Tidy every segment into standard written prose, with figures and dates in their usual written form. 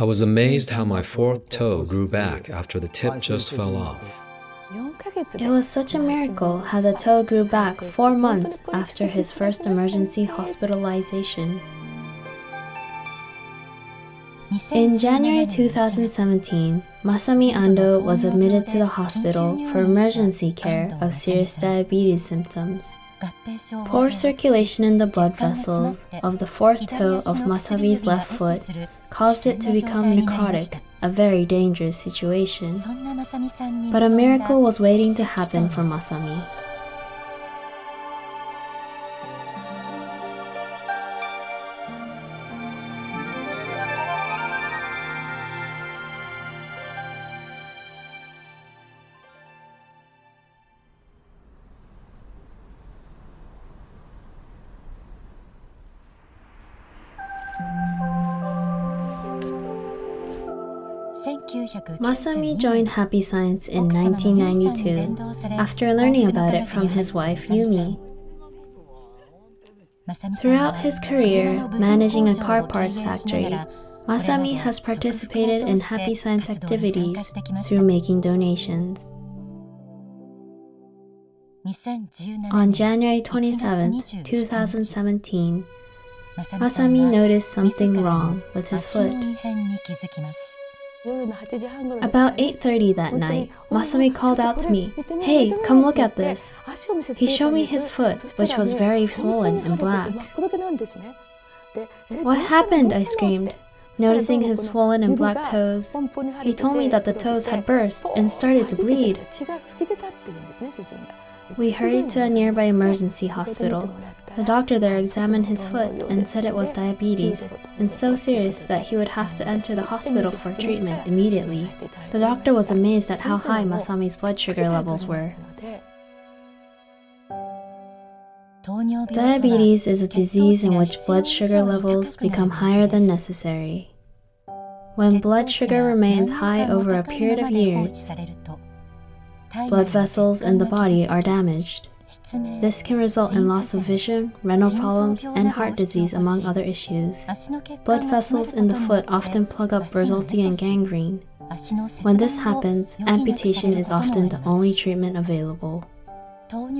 I was amazed how my fourth toe grew back after the tip just fell off. It was such a miracle how the toe grew back 4 months after his first emergency hospitalization. In January 2017, Masami Ando was admitted to the hospital for emergency care of serious diabetes symptoms. Poor circulation in the blood vessels of the fourth toe of Masami's left foot caused it to become necrotic, a very dangerous situation. But a miracle was waiting to happen for Masami. Masami joined Happy Science in 1992 after learning about it from his wife Yumi. Throughout his career managing a car parts factory, Masami has participated in Happy Science activities through making donations. On January 27, 2017, Masami noticed something wrong with his foot. About 8:30 that night, Masami called out to me, "Hey, come look at this." He showed me his foot, which was very swollen and black. "What happened?" I screamed, noticing his swollen and black toes. He told me that the toes had burst and started to bleed. We hurried to a nearby emergency hospital. The doctor there examined his foot and said it was diabetes, and so serious that he would have to enter the hospital for treatment immediately. The doctor was amazed at how high Masami's blood sugar levels were. Diabetes is a disease in which blood sugar levels become higher than necessary. When blood sugar remains high over a period of years, blood vessels in the body are damaged. This can result in loss of vision, renal problems, and heart disease, among other issues. Blood vessels in the foot often plug up, resulting in gangrene. When this happens, amputation is often the only treatment available.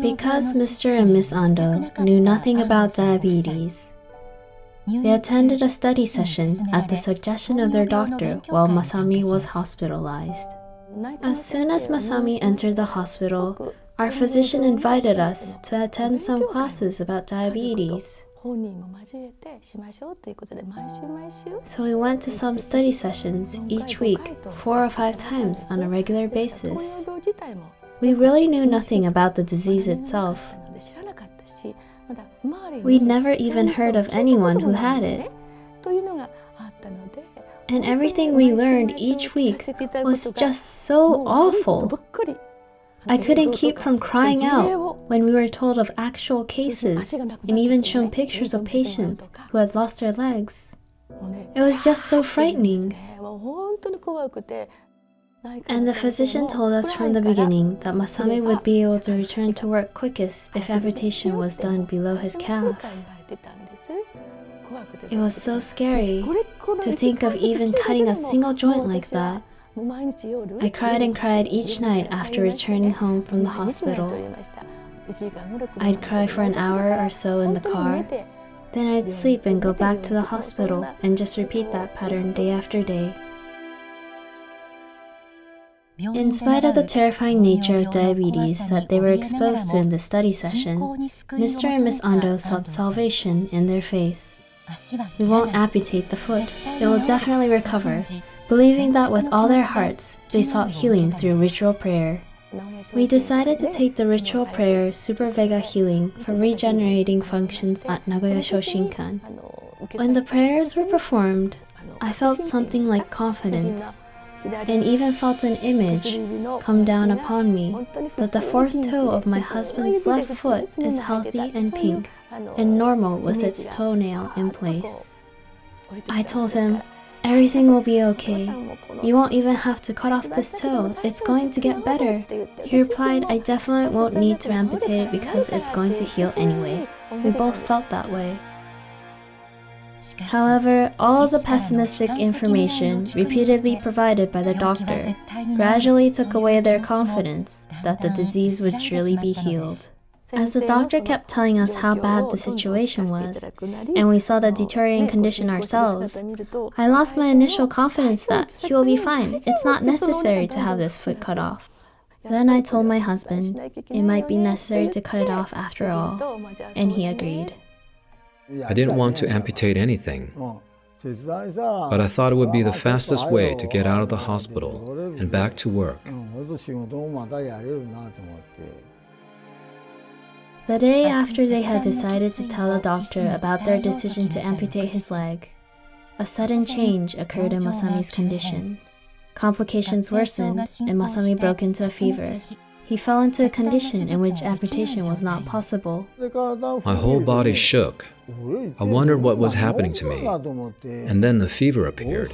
Because Mr. and Miss Ando knew nothing about diabetes, they attended a study session at the suggestion of their doctor while Masami was hospitalized. As soon as Masami entered the hospital, our physician invited us to attend some classes about diabetes. So we went to some study sessions each week, 4 or 5 times on a regular basis. We really knew nothing about the disease itself. We'd never even heard of anyone who had it. And everything we learned each week was just so awful. I couldn't keep from crying out when we were told of actual cases and even shown pictures of patients who had lost their legs. It was just so frightening. And the physician told us from the beginning that Masami would be able to return to work quickest if amputation was done below his calf. It was so scary to think of even cutting a single joint like that. I cried and cried each night after returning home from the hospital. I'd cry for an hour or so in the car, then I'd sleep and go back to the hospital and just repeat that pattern day after day. In spite of the terrifying nature of diabetes that they were exposed to in the study session, Mr. and Miss Ando sought salvation in their faith. We won't amputate the foot, it will definitely recover. Believing that with all their hearts, they sought healing through ritual prayer. We decided to take the ritual prayer Super Vega Healing for regenerating functions at Nagoya Shoshinkan. When the prayers were performed, I felt something like confidence, and even felt an image come down upon me that the fourth toe of my husband's left foot is healthy and pink and normal with its toenail in place. I told him, "Everything will be okay. You won't even have to cut off this toe. It's going to get better." He replied, "I definitely won't need to amputate it because it's going to heal anyway." We both felt that way. However, all the pessimistic information repeatedly provided by the doctor gradually took away their confidence that the disease would surely be healed. As the doctor kept telling us how bad the situation was, and we saw the deteriorating condition ourselves, I lost my initial confidence that he will be fine. It's not necessary to have this foot cut off. Then I told my husband it might be necessary to cut it off after all, and he agreed. I didn't want to amputate anything, but I thought it would be the fastest way to get out of the hospital and back to work. The day after they had decided to tell the doctor about their decision to amputate his leg, a sudden change occurred in Masami's condition. Complications worsened, and Masami broke into a fever. He fell into a condition in which amputation was not possible. My whole body shook. I wondered what was happening to me, and then the fever appeared.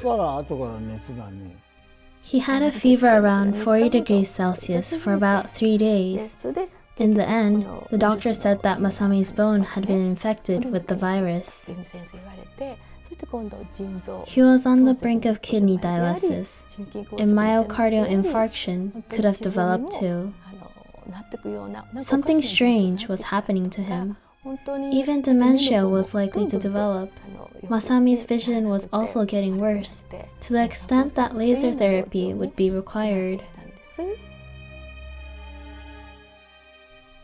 He had a fever around 40 degrees Celsius for about 3 days. In the end, the doctor said that Masami's bone had been infected with the virus. He was on the brink of kidney dialysis, and myocardial infarction could have developed too. Something strange was happening to him. Even dementia was likely to develop. Masami's vision was also getting worse, to the extent that laser therapy would be required.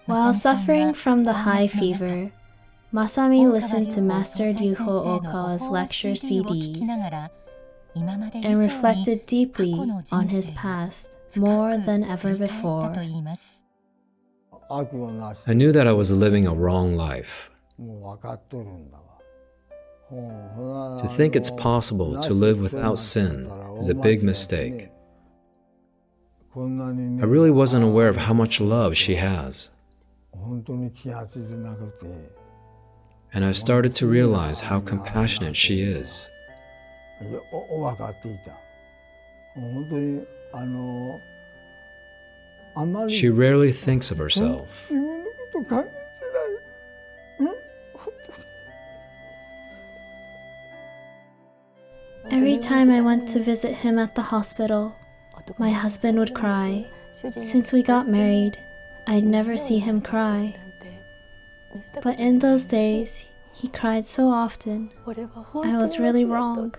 While suffering from the high fever, Masami listened to Master Ryuho Okawa's lecture CDs and reflected deeply on his past more than ever before. I knew that I was living a wrong life. To think it's possible to live without sin is a big mistake. I really wasn't aware of how much love she has. And I started to realize how compassionate she is. She rarely thinks of herself. Every time I went to visit him at the hospital, my husband would cry. Since we got married, I'd never see him cry. But in those days, he cried so often. I was really wrong.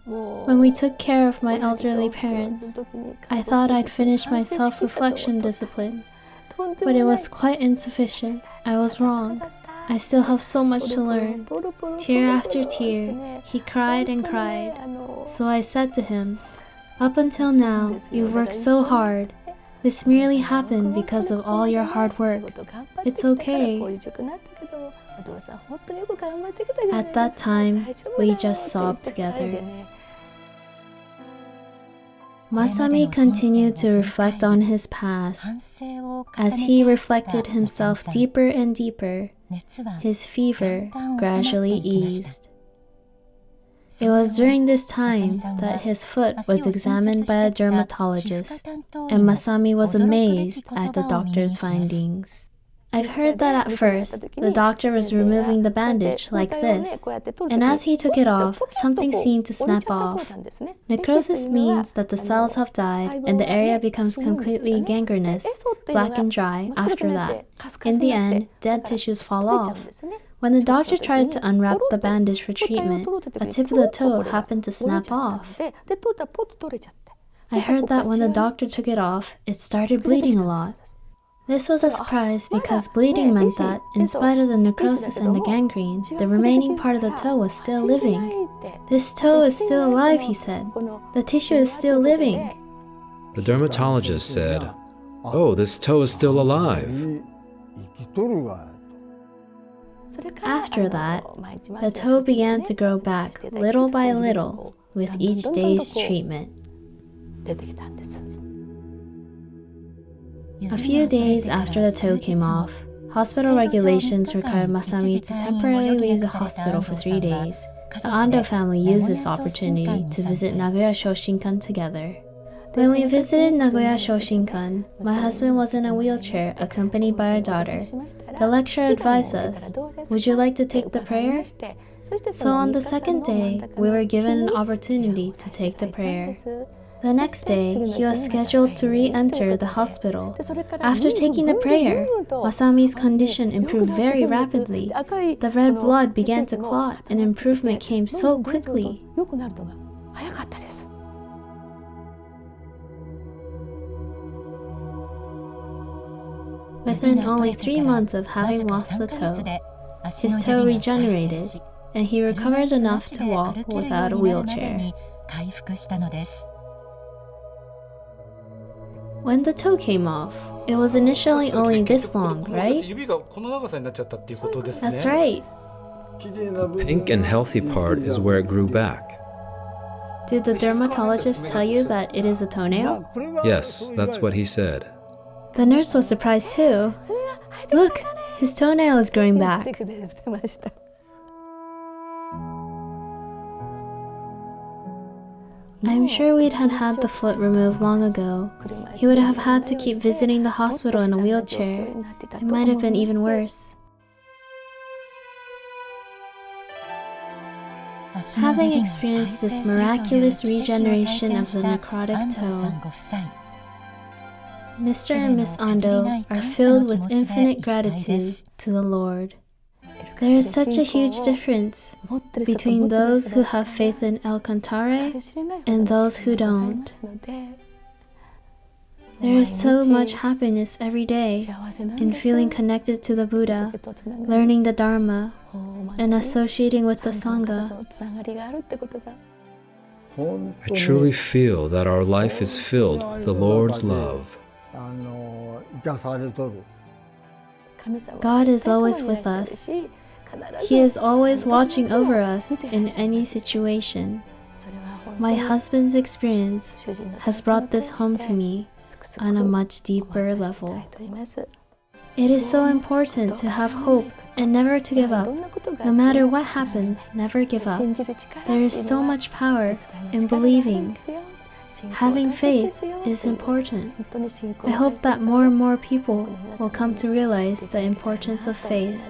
When we took care of my elderly parents, I thought I'd finished my self-reflection discipline, but it was quite insufficient. I was wrong. I still have so much to learn. Tear after tear, he cried and cried. So I said to him, "Up until now, you've worked so hard. This merely happened because of all your hard work. It's okay." At that time, we just sobbed together. Masami continued to reflect on his past. As he reflected himself deeper and deeper, his fever gradually eased. It was during this time that his foot was examined by a dermatologist, and Masami was amazed at the doctor's findings. I've heard that at first, the doctor was removing the bandage like this, and as he took it off, something seemed to snap off. Necrosis means that the cells have died and the area becomes completely gangrenous, black and dry after that. In the end, dead tissues fall off. When the doctor tried to unwrap the bandage for treatment, a tip of the toe happened to snap off. I heard that when the doctor took it off, it started bleeding a lot. This was a surprise because bleeding meant that, in spite of the necrosis and the gangrene, the remaining part of the toe was still living. "This toe is still alive," he said. "The tissue is still living." The dermatologist said, "Oh, this toe is still alive." After that, the toe began to grow back little by little with each day's treatment. A few days after the toe came off, hospital regulations required Masami to temporarily leave the hospital for 3 days. The Ando family used this opportunity to visit Nagoya Shoshinkan together. When we visited Nagoya Shoshinkan, my husband was in a wheelchair accompanied by our daughter. The lecturer advised us, "Would you like to take the prayer?" So on the second day, we were given an opportunity to take the prayer. The next day, he was scheduled to re-enter the hospital. After taking the prayer, Masami's condition improved very rapidly. The red blood began to clot, and improvement came so quickly. Within only 3 months of having lost the toe, his toe regenerated, and he recovered enough to walk without a wheelchair. When the toe came off, it was initially only this long, right? That's right. The pink and healthy part is where it grew back. Did the dermatologist tell you that it is a toenail? Yes, that's what he said. The nurse was surprised too. Look, his toenail is growing back. I'm sure we'd had the foot removed long ago. He would have had to keep visiting the hospital in a wheelchair. It might have been even worse. Having experienced this miraculous regeneration of the necrotic toe, Mr. and Miss Ando are filled with infinite gratitude to the Lord. There is such a huge difference between those who have faith in El Cantare and those who don't. There is so much happiness every day in feeling connected to the Buddha, learning the Dharma, and associating with the Sangha. I truly feel that our life is filled with the Lord's love. God is always with us. He is always watching over us in any situation. My husband's experience has brought this home to me on a much deeper level. It is so important to have hope and never to give up. No matter what happens, never give up. There is so much power in believing. Having faith is important. I hope that more and more people will come to realize the importance of faith.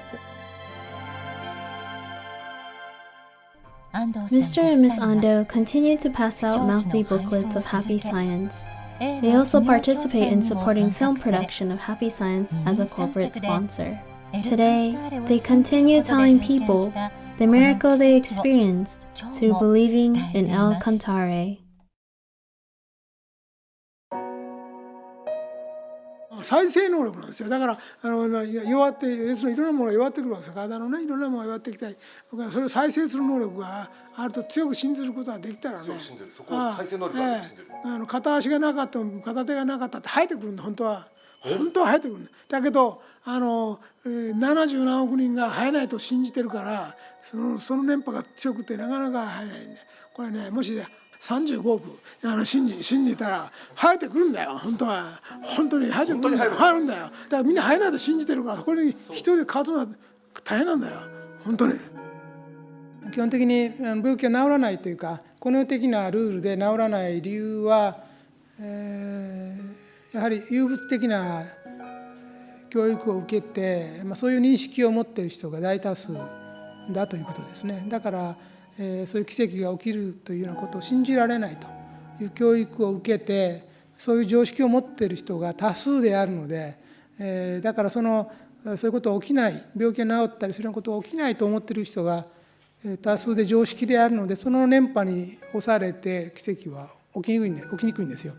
Mr. and Miss Ando continue to pass out monthly booklets of Happy Science. They also participate in supporting film production of Happy Science as a corporate sponsor. Today, they continue telling people the miracle they experienced through believing in El Cantare. 再生能力なんですよ。だから弱って要するにいろんなものが弱ってくるわけです。体のねいろんなものが弱ってきたり、僕はそれを再生する能力があると強く信じることができたらね。片足がなかったも片手がなかったって生えてくるんだ本当は生えてくるんだ。だけど70何億人が生えないと信じてるからその念波が強くてなかなか生えないんで、これねもし35億信じたら生えてくるんだよ。本当は本当に生えてくるんだよ。生えるんだよ。だからみんな生えないと信じてるから、これに一人で勝つのは大変なんだよ本当に。基本的に病気が治らないというか、この世的なルールで治らない理由は、やはり有物的な教育を受けて、そういう認識を持っている人が大多数だということですね。だからそういう奇跡が起きるというようなことを信じられないという教育を受けて、そういう常識を持っている人が多数であるので、だからそういうことが起きない、病気が治ったりするようなことが起きないと思っている人が多数で常識であるので、その念波に押されて奇跡は起きにくいんですよ。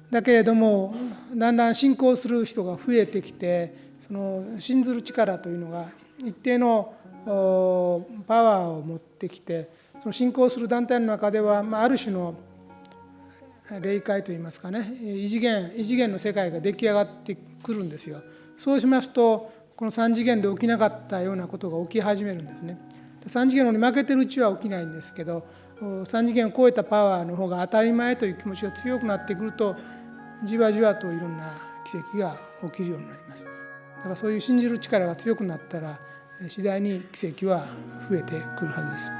だけれどもだんだん信仰する人が増えてきて、その信ずる力というのが一定のパワーを持ってきて、その信仰する団体の中では、ある種の霊界といいますかね、異次元の世界が出来上がってくるんですよ。そうしますとこの3次元で起きなかったようなことが起き始めるんですね。3次元のに負けてるうちは起きないんですけど、3次元を超えたパワーの方が当たり前という気持ちが強くなってくると、じわじわといろんな奇跡が起きるようになります。だからそういう信じる力が強くなったら次第に奇跡は増えてくるはずです。